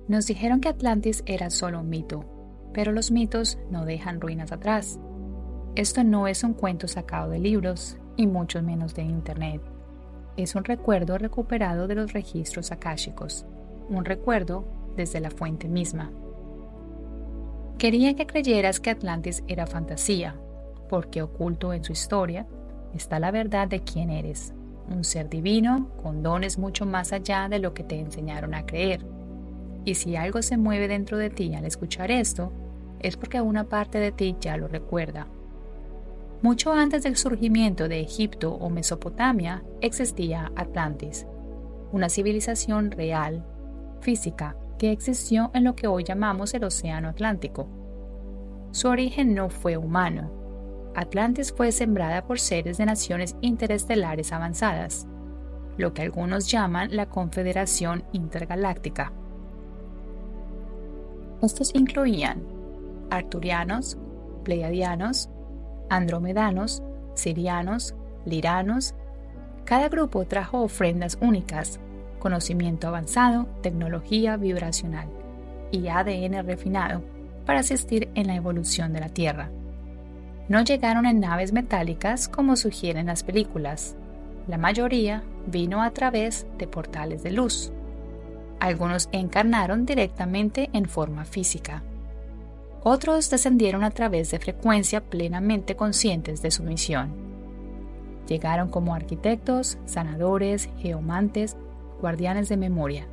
Nos dijeron que Atlantis era solo un mito, pero los mitos no dejan ruinas atrás. Esto no es un cuento sacado de libros, y mucho menos de internet. Es un recuerdo recuperado de los registros akáshicos, un recuerdo desde la fuente misma. Quería que creyeras que Atlantis era fantasía, porque oculto en su historia está la verdad de quién eres, un ser divino con dones mucho más allá de lo que te enseñaron a creer. Y si algo se mueve dentro de ti al escuchar esto, es porque una parte de ti ya lo recuerda. Mucho antes del surgimiento de Egipto o Mesopotamia existía Atlantis, una civilización real, física, que existió en lo que hoy llamamos el Océano Atlántico. Su origen no fue humano. Atlantis fue sembrada por seres de naciones interestelares avanzadas, lo que algunos llaman la Confederación Intergaláctica. Estos incluían arturianos, pleiadianos, andromedanos, sirianos, liranos. Cada grupo trajo ofrendas únicas, conocimiento avanzado, tecnología vibracional y ADN refinado para asistir en la evolución de la Tierra. No llegaron en naves metálicas como sugieren las películas. La mayoría vino a través de portales de luz. Algunos encarnaron directamente en forma física. Otros descendieron a través de frecuencia plenamente conscientes de su misión. Llegaron como arquitectos, sanadores, geomantes, guardianes de memoria.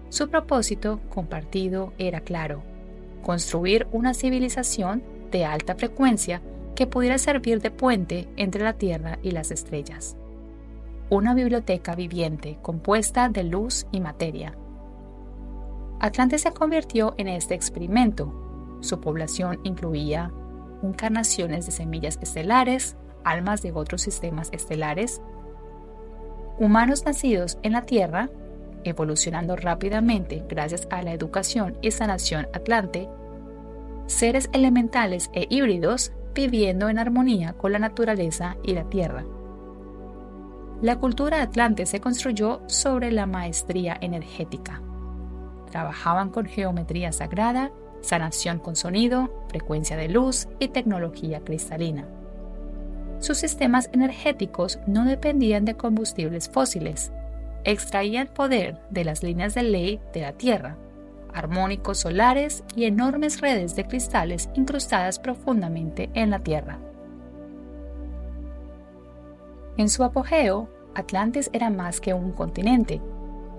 Su propósito compartido era claro: construir una civilización de alta frecuencia que pudiera servir de puente entre la Tierra y las estrellas. Una biblioteca viviente compuesta de luz y materia. Atlantis se convirtió en este experimento. Su población incluía encarnaciones de semillas estelares, almas de otros sistemas estelares, humanos nacidos en la Tierra, evolucionando rápidamente gracias a la educación y sanación atlante, seres elementales e híbridos viviendo en armonía con la naturaleza y la Tierra. La cultura atlante se construyó sobre la maestría energética. Trabajaban con geometría sagrada, sanación con sonido, frecuencia de luz y tecnología cristalina. Sus sistemas energéticos no dependían de combustibles fósiles, extraían poder de las líneas de ley de la Tierra, armónicos solares y enormes redes de cristales incrustadas profundamente en la Tierra. En su apogeo, Atlantis era más que un continente,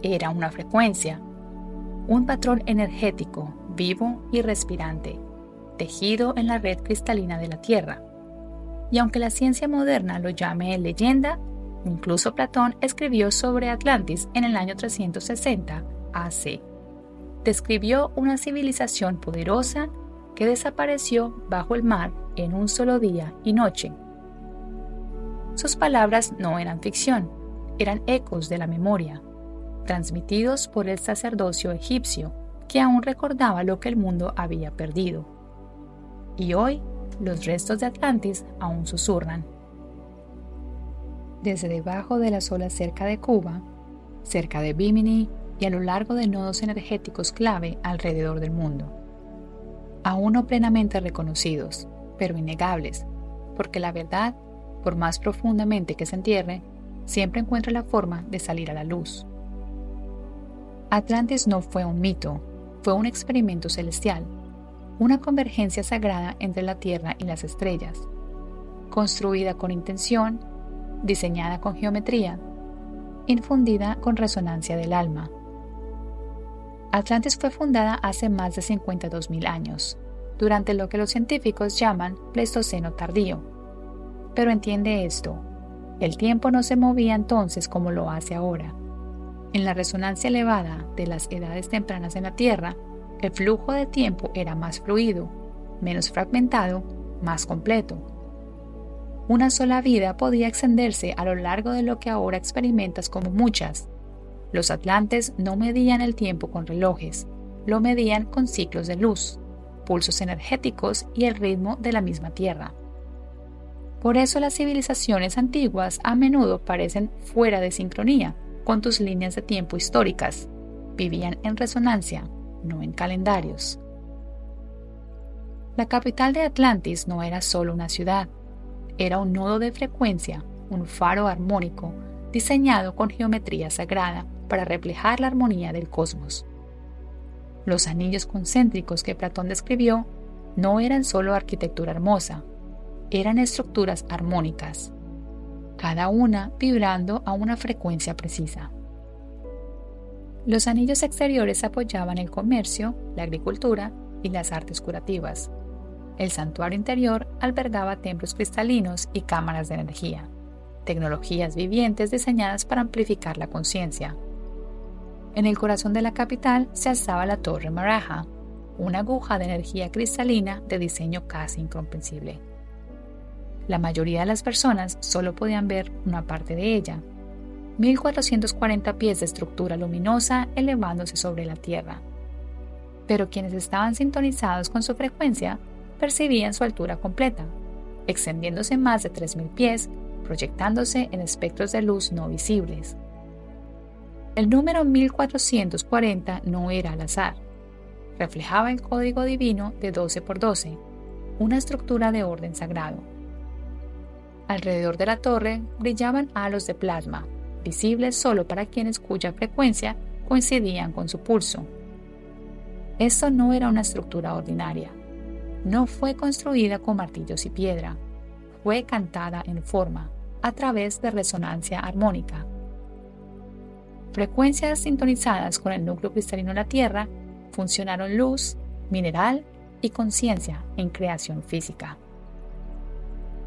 era una frecuencia, un patrón energético vivo y respirante, tejido en la red cristalina de la Tierra. Y aunque la ciencia moderna lo llame leyenda, incluso Platón escribió sobre Atlantis en el año 360 AC. Describió una civilización poderosa que desapareció bajo el mar en un solo día y noche. Sus palabras no eran ficción, eran ecos de la memoria, transmitidos por el sacerdocio egipcio, que aún recordaba lo que el mundo había perdido. Y hoy, los restos de Atlantis aún susurran. Desde debajo de las olas cerca de Cuba, cerca de Bimini y a lo largo de nodos energéticos clave alrededor del mundo. Aún no plenamente reconocidos, pero innegables, porque la verdad, por más profundamente que se entierre, siempre encuentra la forma de salir a la luz. Atlantis no fue un mito, fue un experimento celestial, una convergencia sagrada entre la Tierra y las estrellas, construida con intención, diseñada con geometría, infundida con resonancia del alma. Atlantis fue fundada hace más de 52.000 años, durante lo que los científicos llaman Pleistoceno tardío. Pero entiende esto, el tiempo no se movía entonces como lo hace ahora. En la resonancia elevada de las edades tempranas en la Tierra, el flujo de tiempo era más fluido, menos fragmentado, más completo. Una sola vida podía extenderse a lo largo de lo que ahora experimentas como muchas. Los atlantes no medían el tiempo con relojes, lo medían con ciclos de luz, pulsos energéticos y el ritmo de la misma Tierra. Por eso las civilizaciones antiguas a menudo parecen fuera de sincronía con tus líneas de tiempo históricas. Vivían en resonancia, no en calendarios. La capital de Atlantis no era solo una ciudad, era un nodo de frecuencia, un faro armónico diseñado con geometría sagrada para reflejar la armonía del cosmos. Los anillos concéntricos que Platón describió no eran solo arquitectura hermosa, eran estructuras armónicas, cada una vibrando a una frecuencia precisa. Los anillos exteriores apoyaban el comercio, la agricultura y las artes curativas. El santuario interior albergaba templos cristalinos y cámaras de energía, tecnologías vivientes diseñadas para amplificar la conciencia. En el corazón de la capital se alzaba la Torre Maraja, una aguja de energía cristalina de diseño casi incomprensible. La mayoría de las personas solo podían ver una parte de ella, 1440 pies de estructura luminosa elevándose sobre la Tierra. Pero quienes estaban sintonizados con su frecuencia percibían su altura completa, extendiéndose más de 3000 pies, proyectándose en espectros de luz no visibles. El número 1440 no era al azar. Reflejaba el código divino de 12 por 12, una estructura de orden sagrado. Alrededor de la torre brillaban halos de plasma, visibles solo para quienes cuya frecuencia coincidían con su pulso. Esto no era una estructura ordinaria. No fue construida con martillos y piedra. Fue cantada en forma, a través de resonancia armónica. Frecuencias sintonizadas con el núcleo cristalino de la Tierra funcionaron luz, mineral y conciencia en creación física.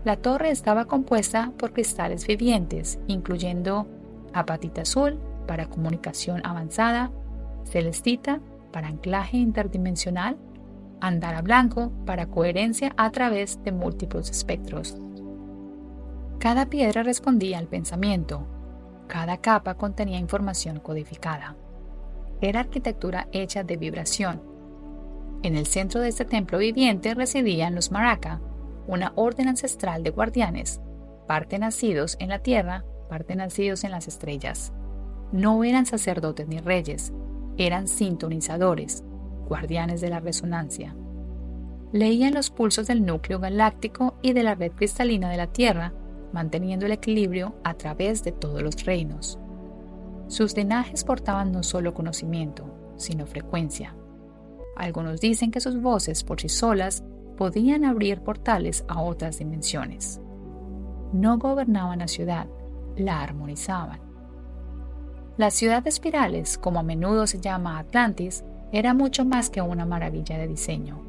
La torre estaba compuesta por cristales vivientes, incluyendo apatita azul para comunicación avanzada, celestita para anclaje interdimensional, andara blanco para coherencia a través de múltiples espectros. Cada piedra respondía al pensamiento, cada capa contenía información codificada. Era arquitectura hecha de vibración. En el centro de este templo viviente residían los Maraka, una orden ancestral de guardianes, parte nacidos en la tierra, parte nacidos en las estrellas. No eran sacerdotes ni reyes, eran sintonizadores, guardianes de la resonancia. Leían los pulsos del núcleo galáctico y de la red cristalina de la Tierra, manteniendo el equilibrio a través de todos los reinos. Sus linajes portaban no solo conocimiento, sino frecuencia. Algunos dicen que sus voces por sí solas podían abrir portales a otras dimensiones. No gobernaban la ciudad, la armonizaban. La ciudad de espirales, como a menudo se llama Atlantis, era mucho más que una maravilla de diseño.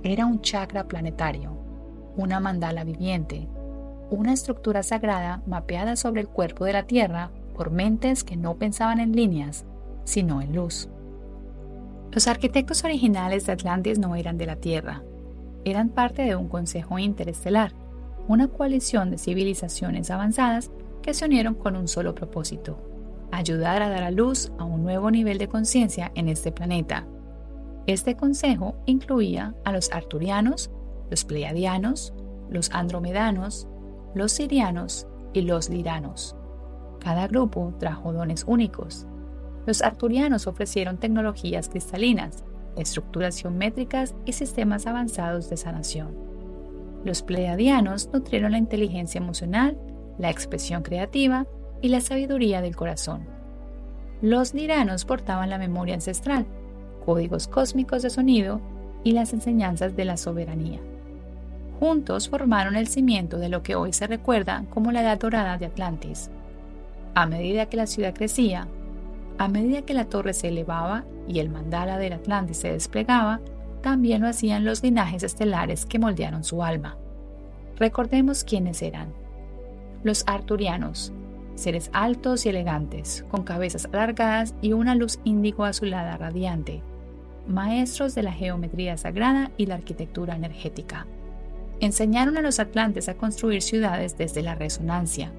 Era un chakra planetario, una mandala viviente, una estructura sagrada mapeada sobre el cuerpo de la Tierra por mentes que no pensaban en líneas, sino en luz. Los arquitectos originales de Atlantis no eran de la Tierra, eran parte de un consejo interestelar, una coalición de civilizaciones avanzadas que se unieron con un solo propósito: ayudar a dar a luz a un nuevo nivel de conciencia en este planeta. Este consejo incluía a los arturianos, los pleiadianos, los andromedanos, los sirianos y los liranos. Cada grupo trajo dones únicos. Los arturianos ofrecieron tecnologías cristalinas, estructuras geométricas y sistemas avanzados de sanación. Los pleiadianos nutrieron la inteligencia emocional, la expresión creativa y la sabiduría del corazón. Los liranos portaban la memoria ancestral, códigos cósmicos de sonido y las enseñanzas de la soberanía. Juntos formaron el cimiento de lo que hoy se recuerda como la Edad Dorada de Atlantis. A medida que la ciudad crecía, a medida que la torre se elevaba y el mandala del Atlantis se desplegaba, también lo hacían los linajes estelares que moldearon su alma. Recordemos quiénes eran. Los arturianos, seres altos y elegantes, con cabezas alargadas y una luz índigo azulada radiante, maestros de la geometría sagrada y la arquitectura energética. Enseñaron a los atlantes a construir ciudades desde la resonancia,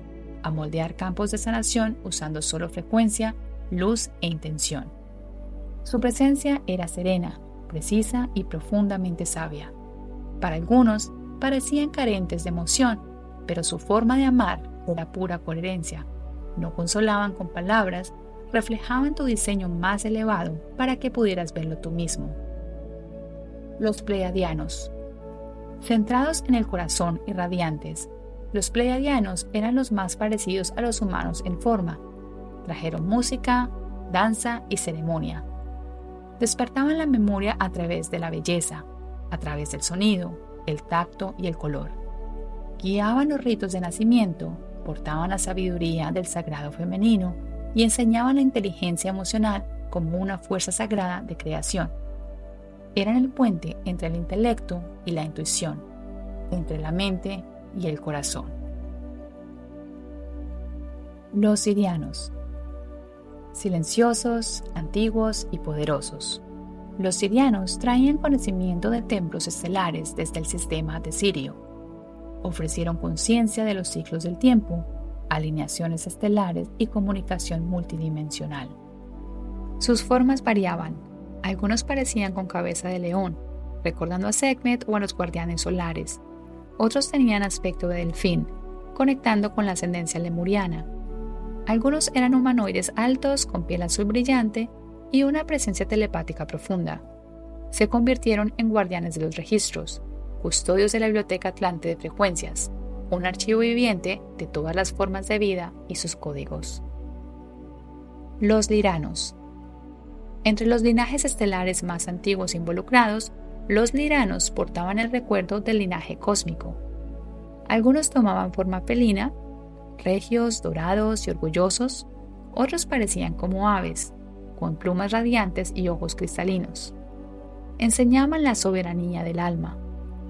a moldear campos de sanación usando solo frecuencia, luz e intención. Su presencia era serena, precisa y profundamente sabia. Para algunos parecían carentes de emoción, pero su forma de amar era pura coherencia. No consolaban con palabras, reflejaban tu diseño más elevado para que pudieras verlo tú mismo. Los pleiadianos. Centrados en el corazón y radiantes, los pleiadianos eran los más parecidos a los humanos en forma. Trajeron música, danza y ceremonia. Despertaban la memoria a través de la belleza, a través del sonido, el tacto y el color. Guiaban los ritos de nacimiento, portaban la sabiduría del sagrado femenino y enseñaban la inteligencia emocional como una fuerza sagrada de creación. Eran el puente entre el intelecto y la intuición, entre la mente y el corazón. Los sirianos. Silenciosos, antiguos y poderosos. Los sirianos traían conocimiento de templos estelares desde el sistema de Sirio. Ofrecieron conciencia de los ciclos del tiempo, alineaciones estelares y comunicación multidimensional. Sus formas variaban. Algunos parecían con cabeza de león, recordando a Sekhmet o a los guardianes solares. Otros tenían aspecto de delfín, conectando con la ascendencia lemuriana. Algunos eran humanoides altos, con piel azul brillante y una presencia telepática profunda. Se convirtieron en guardianes de los registros, custodios de la Biblioteca Atlante de Frecuencias, un archivo viviente de todas las formas de vida y sus códigos. Los liranos. Entre los linajes estelares más antiguos involucrados, los liranos portaban el recuerdo del linaje cósmico. Algunos tomaban forma felina, regios, dorados y orgullosos. Otros parecían como aves, con plumas radiantes y ojos cristalinos. Enseñaban la soberanía del alma,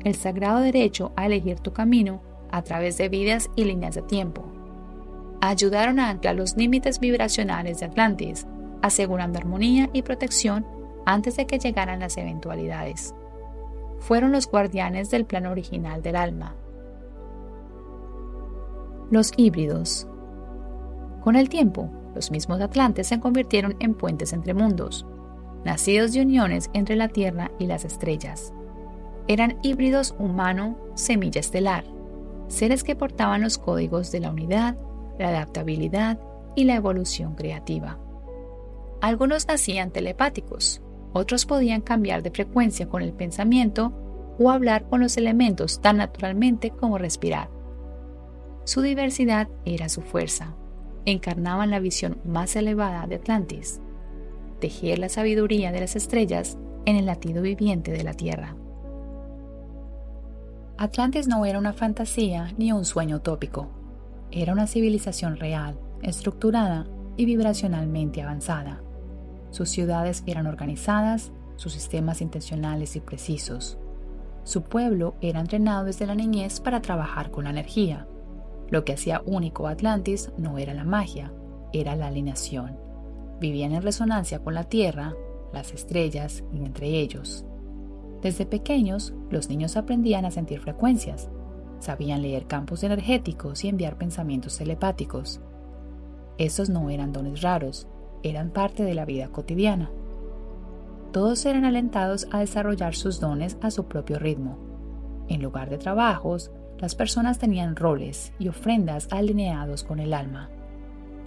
el sagrado derecho a elegir tu camino a través de vidas y líneas de tiempo. Ayudaron a anclar los límites vibracionales de Atlantis, asegurando armonía y protección antes de que llegaran las eventualidades. Fueron los guardianes del plan original del alma. Los híbridos. Con el tiempo, los mismos atlantes se convirtieron en puentes entre mundos, nacidos de uniones entre la Tierra y las estrellas. Eran híbridos humano-semilla estelar, seres que portaban los códigos de la unidad, la adaptabilidad y la evolución creativa. Algunos nacían telepáticos, otros podían cambiar de frecuencia con el pensamiento o hablar con los elementos tan naturalmente como respirar. Su diversidad era su fuerza. Encarnaban la visión más elevada de Atlantis, tejer la sabiduría de las estrellas en el latido viviente de la Tierra. Atlantis no era una fantasía ni un sueño utópico. Era una civilización real, estructurada y vibracionalmente avanzada. Sus ciudades eran organizadas, sus sistemas intencionales y precisos. Su pueblo era entrenado desde la niñez para trabajar con la energía. Lo que hacía único a Atlantis no era la magia, era la alineación. Vivían en resonancia con la Tierra, las estrellas y entre ellos. Desde pequeños, los niños aprendían a sentir frecuencias, sabían leer campos energéticos y enviar pensamientos telepáticos. Estos no eran dones raros, eran parte de la vida cotidiana. Todos eran alentados a desarrollar sus dones a su propio ritmo. En lugar de trabajos, las personas tenían roles y ofrendas alineados con el alma.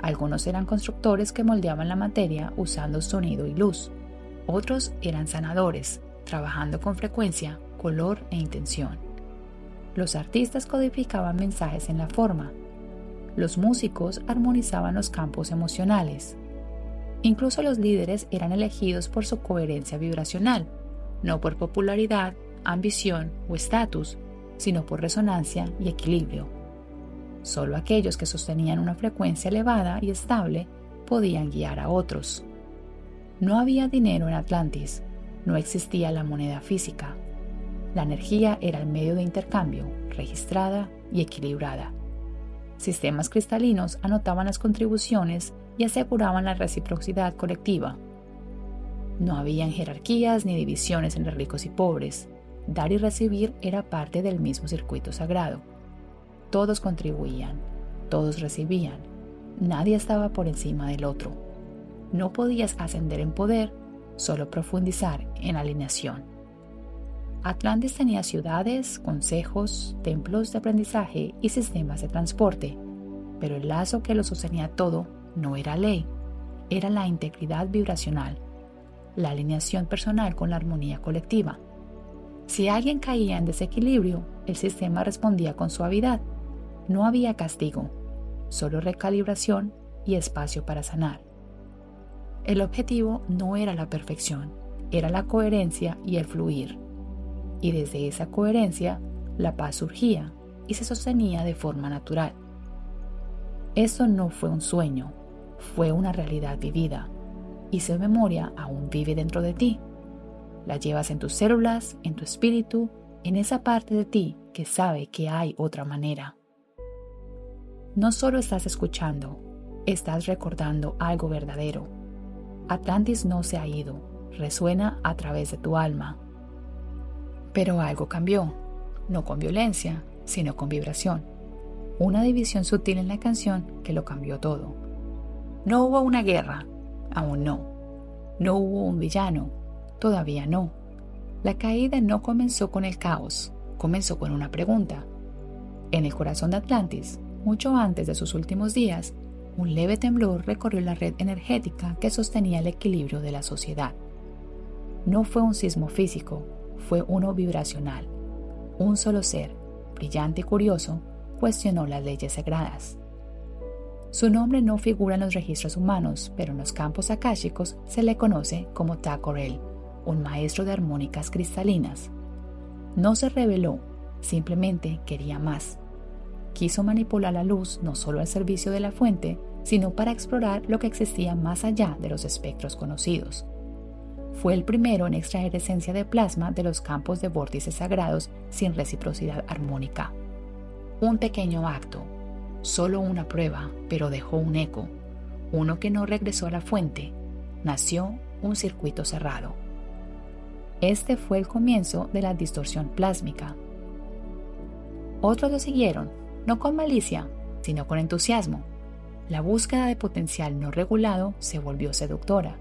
Algunos eran constructores que moldeaban la materia usando sonido y luz. Otros eran sanadores, trabajando con frecuencia, color e intención. Los artistas codificaban mensajes en la forma. Los músicos armonizaban los campos emocionales. Incluso los líderes eran elegidos por su coherencia vibracional, no por popularidad, ambición o estatus, sino por resonancia y equilibrio. Solo aquellos que sostenían una frecuencia elevada y estable podían guiar a otros. No había dinero en Atlantis, no existía la moneda física. La energía era el medio de intercambio, registrada y equilibrada. Sistemas cristalinos anotaban las contribuciones y aseguraban la reciprocidad colectiva. No habían jerarquías ni divisiones entre ricos y pobres. Dar y recibir era parte del mismo circuito sagrado. Todos contribuían, todos recibían. Nadie estaba por encima del otro. No podías ascender en poder, solo profundizar en alineación. Atlantis tenía ciudades, consejos, templos de aprendizaje y sistemas de transporte, pero el lazo que lo sostenía todo no era ley. era la integridad vibracional, la alineación personal con la armonía colectiva. Si alguien caía en desequilibrio, el sistema respondía con suavidad. No había castigo, solo recalibración y espacio para sanar. El objetivo no era la perfección, era la coherencia y el fluir. Y desde esa coherencia, la paz surgía y se sostenía de forma natural. Esto no fue un sueño, fue una realidad vivida, y su memoria aún vive dentro de ti. La llevas en tus células, en tu espíritu, en esa parte de ti que sabe que hay otra manera. No solo estás escuchando, estás recordando algo verdadero. Atlantis no se ha ido, resuena a través de tu alma. Pero algo cambió, no con violencia, sino con vibración. Una división sutil en la canción que lo cambió todo. No hubo una guerra, aún no. No hubo un villano, todavía no. La caída no comenzó con el caos, comenzó con una pregunta. En el corazón de Atlantis, mucho antes de sus últimos días, un leve temblor recorrió la red energética que sostenía el equilibrio de la sociedad. No fue un sismo físico, fue uno vibracional. Un solo ser, brillante y curioso, cuestionó las leyes sagradas. Su nombre no figura en los registros humanos, pero en los campos akáshicos se le conoce como Ta-Korel, un maestro de armónicas cristalinas. No se rebeló, simplemente quería más. Quiso manipular la luz no solo al servicio de la fuente, sino para explorar lo que existía más allá de los espectros conocidos. Fue el primero en extraer esencia de plasma de los campos de vórtices sagrados sin reciprocidad armónica. Un pequeño acto, solo una prueba, pero dejó un eco, uno que no regresó a la fuente. Nació un circuito cerrado. Este fue el comienzo de la distorsión plásmica. Otros lo siguieron, no con malicia, sino con entusiasmo. La búsqueda de potencial no regulado se volvió seductora.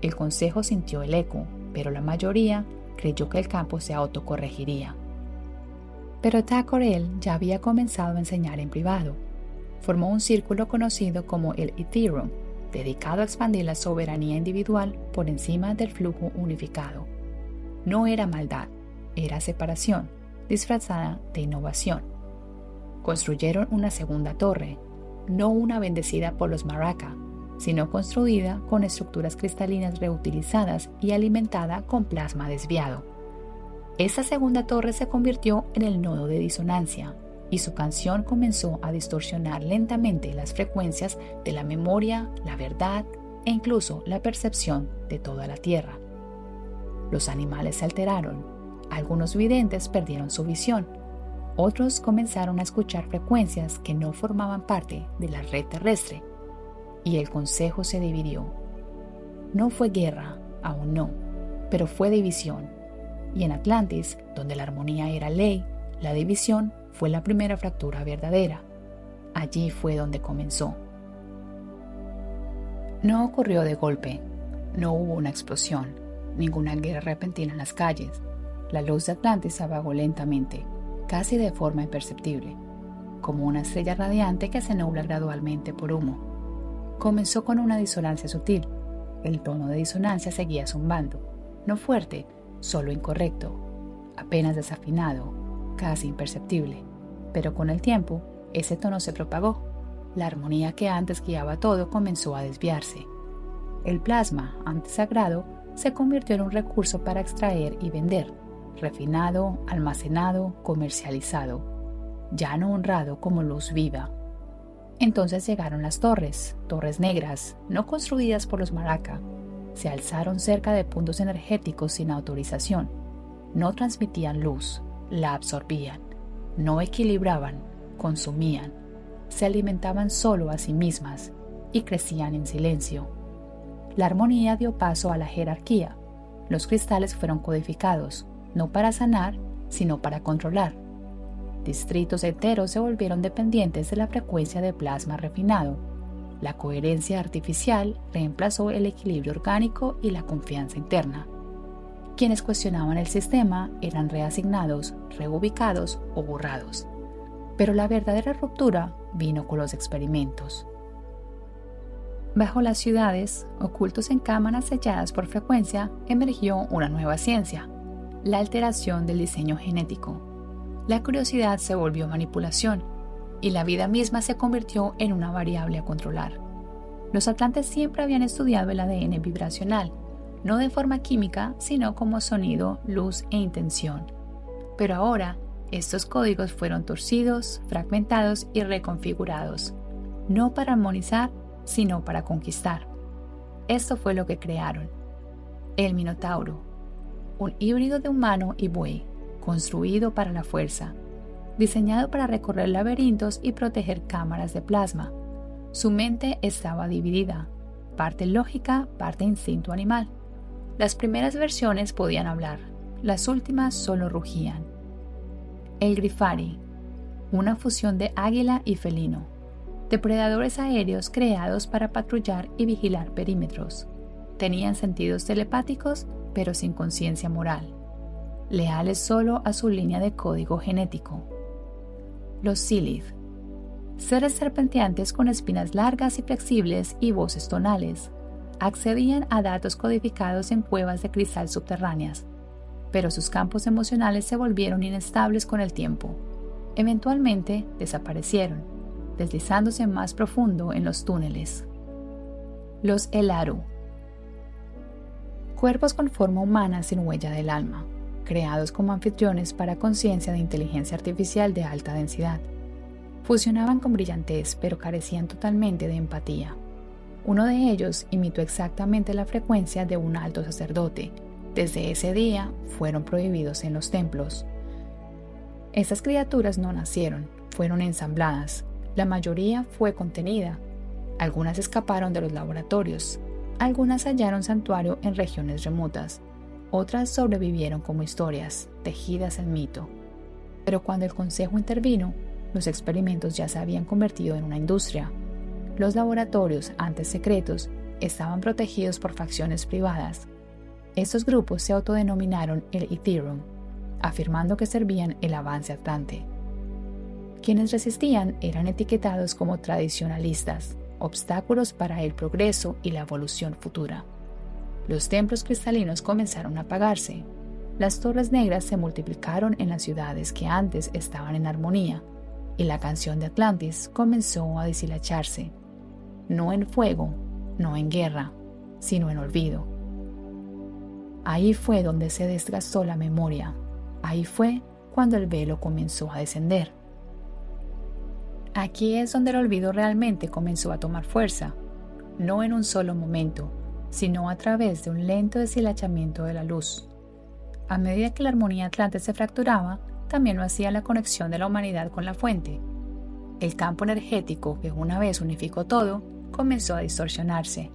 El consejo sintió el eco, pero la mayoría creyó que el campo se autocorregiría. Pero Ta-Korel ya había comenzado a enseñar en privado. Formó un círculo conocido como el Ethereum, dedicado a expandir la soberanía individual por encima del flujo unificado. No era maldad, era separación, disfrazada de innovación. Construyeron una segunda torre, no una bendecida por los Maraka, sino construida con estructuras cristalinas reutilizadas y alimentada con plasma desviado. Esa segunda torre se convirtió en el nodo de disonancia, y su canción comenzó a distorsionar lentamente las frecuencias de la memoria, la verdad e incluso la percepción de toda la Tierra. Los animales se alteraron, algunos videntes perdieron su visión, otros comenzaron a escuchar frecuencias que no formaban parte de la red terrestre, y el consejo se dividió. No fue guerra, aún no, pero fue división, y en Atlantis, donde la armonía era ley, la división fue la primera fractura verdadera. Allí fue donde comenzó. No ocurrió de golpe, no hubo una explosión, ninguna guerra repentina en las calles. La luz de Atlantis se apagó lentamente, casi de forma imperceptible, como una estrella radiante que se nubla gradualmente por humo. Comenzó con una disonancia sutil. El tono de disonancia seguía zumbando, no fuerte, solo incorrecto, apenas desafinado, casi imperceptible. Pero con el tiempo, ese tono se propagó. La armonía que antes guiaba todo comenzó a desviarse. El plasma, antes sagrado, se convirtió en un recurso para extraer y vender, refinado, almacenado, comercializado, ya no honrado como luz viva. Entonces llegaron las torres negras, no construidas por los Maraka. Se alzaron cerca de puntos energéticos sin autorización. No transmitían luz, la absorbían. No equilibraban, consumían. Se alimentaban solo a sí mismas y crecían en silencio. La armonía dio paso a la jerarquía. Los cristales fueron codificados, no para sanar, sino para controlar. Distritos enteros se volvieron dependientes de la frecuencia de plasma refinado. La coherencia artificial reemplazó el equilibrio orgánico y la confianza interna. Quienes cuestionaban el sistema eran reasignados, reubicados o borrados. Pero la verdadera ruptura vino con los experimentos. Bajo las ciudades, ocultos en cámaras selladas por frecuencia, emergió una nueva ciencia, la alteración del diseño genético. La curiosidad se volvió manipulación, y la vida misma se convirtió en una variable a controlar. Los atlantes siempre habían estudiado el ADN vibracional, no de forma química, sino como sonido, luz e intención. Pero ahora, estos códigos fueron torcidos, fragmentados y reconfigurados, no para armonizar, sino para conquistar. Esto fue lo que crearon. El Minotauro, un híbrido de humano y buey, construido para la fuerza, diseñado para recorrer laberintos y proteger cámaras de plasma. Su mente estaba dividida, parte lógica, parte instinto animal. Las primeras versiones podían hablar, las últimas solo rugían. El Grifari, una fusión de águila y felino, depredadores aéreos creados para patrullar y vigilar perímetros. Tenían sentidos telepáticos, pero sin conciencia moral, leales solo a su línea de código genético. Los Silith, seres serpenteantes con espinas largas y flexibles y voces tonales, accedían a datos codificados en cuevas de cristal subterráneas, pero sus campos emocionales se volvieron inestables con el tiempo. Eventualmente desaparecieron, deslizándose más profundo en los túneles. Los Elaru, cuerpos con forma humana sin huella del alma, creados como anfitriones para conciencia de inteligencia artificial de alta densidad. Fusionaban con brillantez, pero carecían totalmente de empatía. Uno de ellos imitó exactamente la frecuencia de un alto sacerdote. Desde ese día fueron prohibidos en los templos. Estas criaturas no nacieron, fueron ensambladas. La mayoría fue contenida. Algunas escaparon de los laboratorios. Algunas hallaron santuario en regiones remotas. Otras sobrevivieron como historias, tejidas en mito. Pero cuando el Consejo intervino, los experimentos ya se habían convertido en una industria. Los laboratorios, antes secretos, estaban protegidos por facciones privadas. Estos grupos se autodenominaron el Ethereum, afirmando que servían el avance atlante. Quienes resistían eran etiquetados como tradicionalistas, obstáculos para el progreso y la evolución futura. Los templos cristalinos comenzaron a apagarse. Las torres negras se multiplicaron en las ciudades que antes estaban en armonía, y la canción de Atlantis comenzó a deshilacharse. No en fuego, no en guerra, sino en olvido. Ahí fue donde se desgastó la memoria. Ahí fue cuando el velo comenzó a descender. Aquí es donde el olvido realmente comenzó a tomar fuerza, no en un solo momento, sino a través de un lento deshilachamiento de la luz. A medida que la armonía atlante se fracturaba, también lo hacía la conexión de la humanidad con la fuente. El campo energético que una vez unificó todo, comenzó a distorsionarse.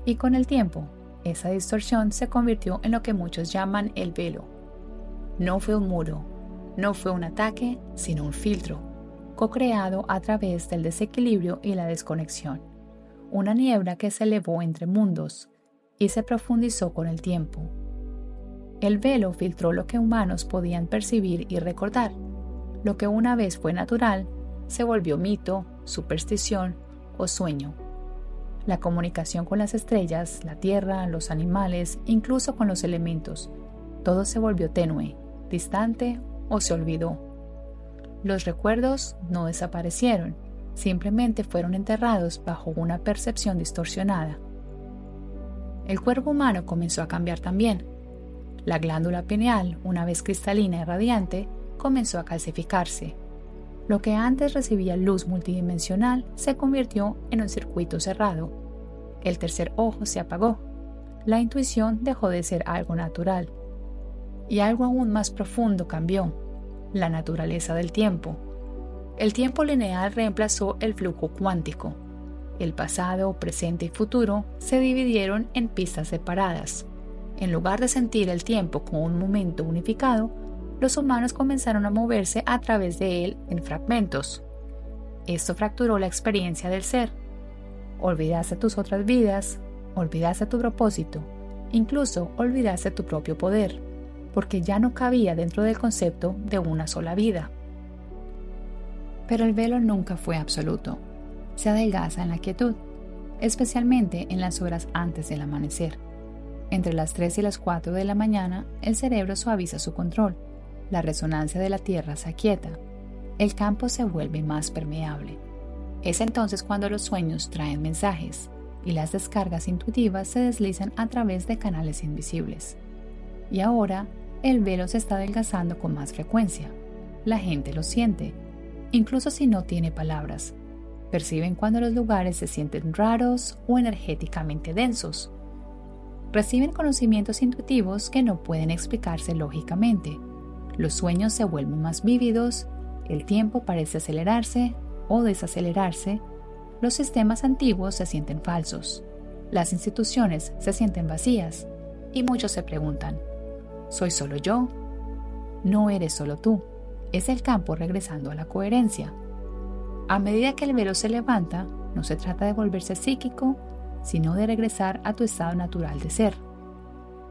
Y con el tiempo, esa distorsión se convirtió en lo que muchos llaman el velo. No fue un muro, no fue un ataque, sino un filtro, co-creado a través del desequilibrio y la desconexión. Una niebla que se elevó entre mundos y se profundizó con el tiempo. El velo filtró lo que humanos podían percibir y recordar. Lo que una vez fue natural, se volvió mito, superstición o sueño. La comunicación con las estrellas, la tierra, los animales, incluso con los elementos, todo se volvió tenue, distante o se olvidó. Los recuerdos no desaparecieron, simplemente fueron enterrados bajo una percepción distorsionada. El cuerpo humano comenzó a cambiar también. La glándula pineal, una vez cristalina y radiante, comenzó a calcificarse. Lo que antes recibía luz multidimensional se convirtió en un circuito cerrado. El tercer ojo se apagó. La intuición dejó de ser algo natural. Y algo aún más profundo cambió: la naturaleza del tiempo. El tiempo lineal reemplazó el flujo cuántico. El pasado, presente y futuro se dividieron en pistas separadas. En lugar de sentir el tiempo como un momento unificado, los humanos comenzaron a moverse a través de él en fragmentos. Esto fracturó la experiencia del ser. Olvidaste tus otras vidas, olvidaste tu propósito, incluso olvidaste tu propio poder, porque ya no cabía dentro del concepto de una sola vida. Pero el velo nunca fue absoluto. Se adelgaza en la quietud. especialmente en las horas antes del amanecer. Entre las 3 y las 4 de la mañana, el cerebro suaviza su control, la resonancia de la Tierra se aquieta, el campo se vuelve más permeable. Es entonces cuando los sueños traen mensajes y las descargas intuitivas se deslizan a través de canales invisibles. Y ahora, el velo se está adelgazando con más frecuencia. La gente lo siente, incluso si no tiene palabras. Perciben cuando los lugares se sienten raros o energéticamente densos. Reciben conocimientos intuitivos que no pueden explicarse lógicamente. Los sueños se vuelven más vívidos, el tiempo parece acelerarse o desacelerarse, los sistemas antiguos se sienten falsos, las instituciones se sienten vacías y muchos se preguntan, ¿soy solo yo? No eres solo tú, es el campo regresando a la coherencia. A medida que el velo se levanta, no se trata de volverse psíquico, sino de regresar a tu estado natural de ser.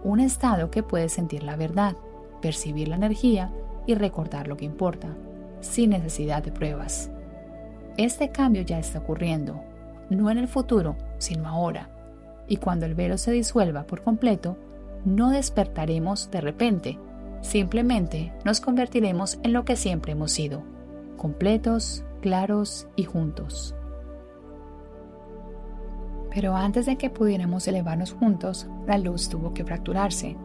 Un estado que puedes sentir la verdad, percibir la energía y recordar lo que importa, sin necesidad de pruebas. Este cambio ya está ocurriendo, no en el futuro, sino ahora. Y cuando el velo se disuelva por completo, no despertaremos de repente, simplemente nos convertiremos en lo que siempre hemos sido, completos, claros y juntos. Pero antes de que pudiéramos elevarnos juntos, la luz tuvo que fracturarse,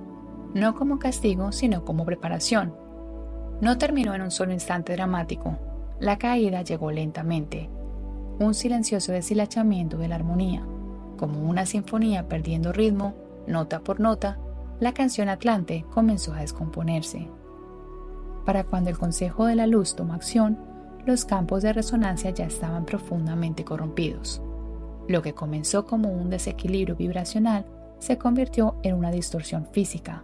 no como castigo, sino como preparación. No terminó en un solo instante dramático. La caída llegó lentamente, un silencioso deshilachamiento de la armonía. Como una sinfonía perdiendo ritmo, nota por nota, la canción Atlante comenzó a descomponerse. Para cuando el Consejo de la Luz tomó acción, los campos de resonancia ya estaban profundamente corrompidos. Lo que comenzó como un desequilibrio vibracional se convirtió en una distorsión física.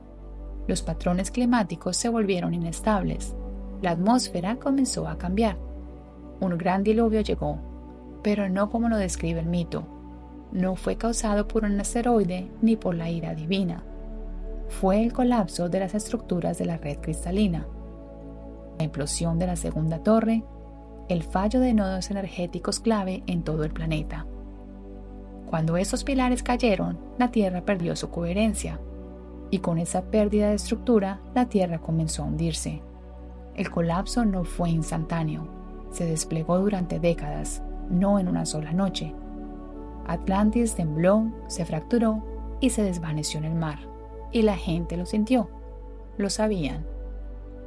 Los patrones climáticos se volvieron inestables. La atmósfera comenzó a cambiar. Un gran diluvio llegó, pero no como lo describe el mito. No fue causado por un asteroide ni por la ira divina. Fue el colapso de las estructuras de la red cristalina, la implosión de la segunda torre, el fallo de nodos energéticos clave en todo el planeta. Cuando esos pilares cayeron, la Tierra perdió su coherencia, y con esa pérdida de estructura, la Tierra comenzó a hundirse. El colapso no fue instantáneo, se desplegó durante décadas, no en una sola noche. Atlantis tembló, se fracturó y se desvaneció en el mar, y la gente lo sintió, lo sabían.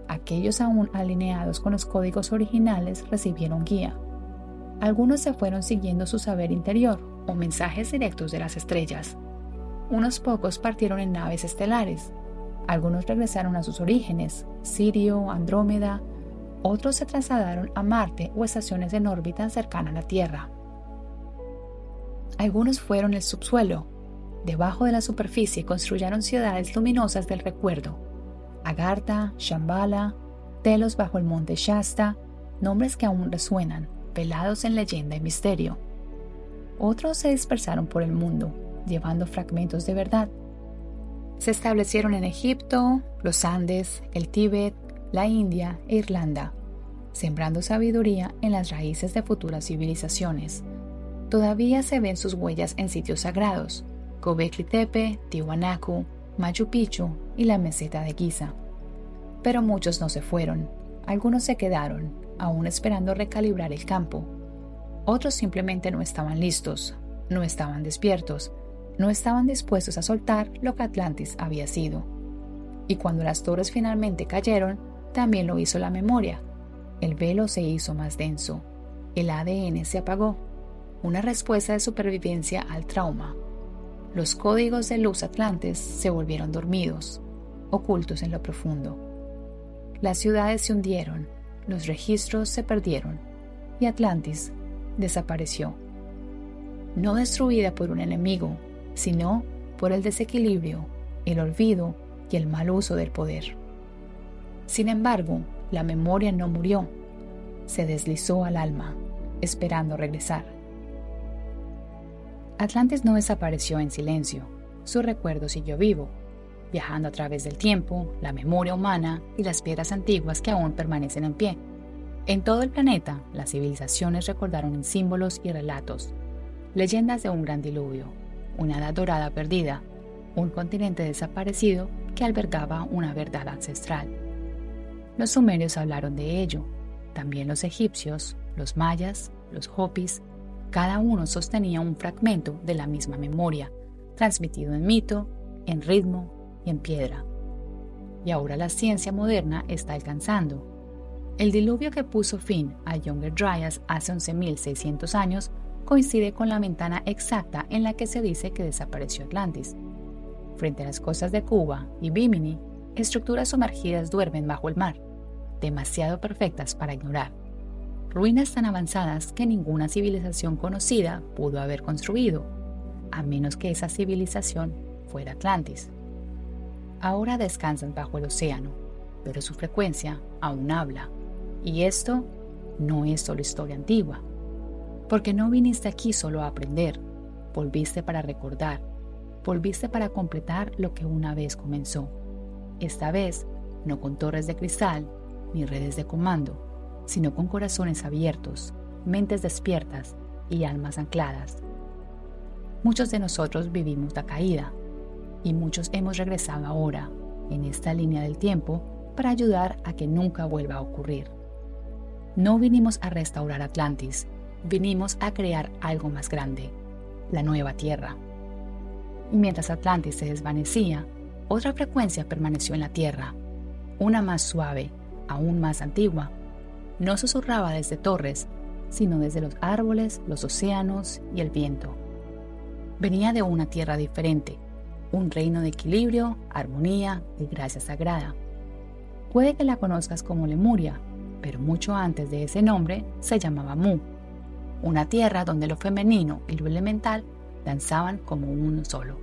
Aquellos aún alineados con los códigos originales recibieron guía. Algunos se fueron siguiendo su saber interior o mensajes directos de las estrellas. Unos pocos partieron en naves estelares. Algunos regresaron a sus orígenes, Sirio, Andrómeda. Otros se trasladaron a Marte o estaciones en órbita cercana a la Tierra. Algunos fueron al subsuelo. Debajo de la superficie construyeron ciudades luminosas del recuerdo. Agartha, Shambhala, Telos bajo el monte Shasta, nombres que aún resuenan, velados en leyenda y misterio. Otros se dispersaron por el mundo, llevando fragmentos de verdad. Se establecieron en Egipto, los Andes, el Tíbet, la India e Irlanda, sembrando sabiduría en las raíces de futuras civilizaciones. Todavía se ven sus huellas en sitios sagrados, Göbekli Tepe, Tiwanaku, Machu Picchu y la meseta de Giza. Pero muchos no se fueron, algunos se quedaron, aún esperando recalibrar el campo. Otros simplemente no estaban listos, no estaban despiertos, no estaban dispuestos a soltar lo que Atlantis había sido. Y cuando las torres finalmente cayeron, también lo hizo la memoria. El velo se hizo más denso, el ADN se apagó, una respuesta de supervivencia al trauma. Los códigos de luz atlantes se volvieron dormidos, ocultos en lo profundo. Las ciudades se hundieron, los registros se perdieron y Atlantis desapareció. No destruida por un enemigo, sino por el desequilibrio, el olvido y el mal uso del poder. Sin embargo, la memoria no murió, se deslizó al alma, esperando regresar. Atlantis no desapareció en silencio, su recuerdo siguió vivo, viajando a través del tiempo, la memoria humana y las piedras antiguas que aún permanecen en pie. En todo el planeta, las civilizaciones recordaron en símbolos y relatos. Leyendas de un gran diluvio, una edad dorada perdida, un continente desaparecido que albergaba una verdad ancestral. Los sumerios hablaron de ello, también los egipcios, los mayas, los hopis, cada uno sostenía un fragmento de la misma memoria, transmitido en mito, en ritmo y en piedra. Y ahora la ciencia moderna está alcanzando. El diluvio que puso fin a Younger Dryas hace 11.600 años coincide con la ventana exacta en la que se dice que desapareció Atlantis. Frente a las costas de Cuba y Bimini, estructuras sumergidas duermen bajo el mar, demasiado perfectas para ignorar. Ruinas tan avanzadas que ninguna civilización conocida pudo haber construido, a menos que esa civilización fuera Atlantis. Ahora descansan bajo el océano, pero su frecuencia aún habla. Y esto no es solo historia antigua, porque no viniste aquí solo a aprender, volviste para recordar, volviste para completar lo que una vez comenzó. Esta vez, no con torres de cristal ni redes de comando, sino con corazones abiertos, mentes despiertas y almas ancladas. Muchos de nosotros vivimos la caída, y muchos hemos regresado ahora, en esta línea del tiempo, para ayudar a que nunca vuelva a ocurrir. No vinimos a restaurar Atlantis, vinimos a crear algo más grande, la nueva Tierra. Y mientras Atlantis se desvanecía, otra frecuencia permaneció en la Tierra, una más suave, aún más antigua. No susurraba desde torres, sino desde los árboles, los océanos y el viento. Venía de una tierra diferente, un reino de equilibrio, armonía y gracia sagrada. Puede que la conozcas como Lemuria, pero mucho antes de ese nombre se llamaba Mu, una tierra donde lo femenino y lo elemental danzaban como uno solo.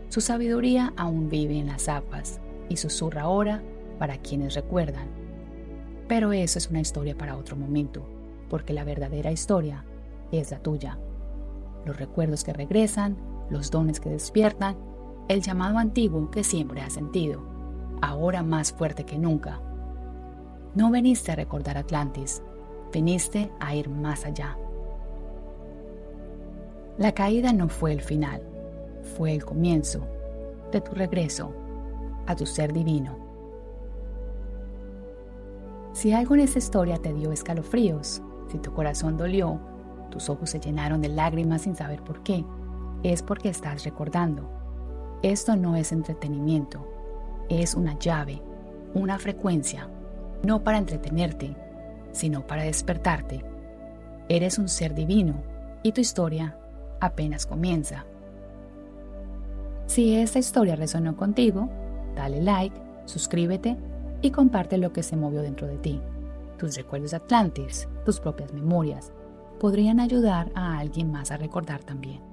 Su sabiduría aún vive en las aguas y susurra ahora para quienes recuerdan. Pero eso es una historia para otro momento, porque la verdadera historia es la tuya. Los recuerdos que regresan, los dones que despiertan, el llamado antiguo que siempre has sentido, ahora más fuerte que nunca. No viniste a recordar Atlantis, viniste a ir más allá. La caída no fue el final, fue el comienzo de tu regreso a tu ser divino. Si algo en esta historia te dio escalofríos, si tu corazón dolió, tus ojos se llenaron de lágrimas sin saber por qué, es porque estás recordando. Esto no es entretenimiento, es una llave, una frecuencia, no para entretenerte, sino para despertarte. Eres un ser divino y tu historia apenas comienza. Si esta historia resonó contigo, dale like, suscríbete y comparte lo que se movió dentro de ti. Tus recuerdos de Atlantis, tus propias memorias, podrían ayudar a alguien más a recordar también.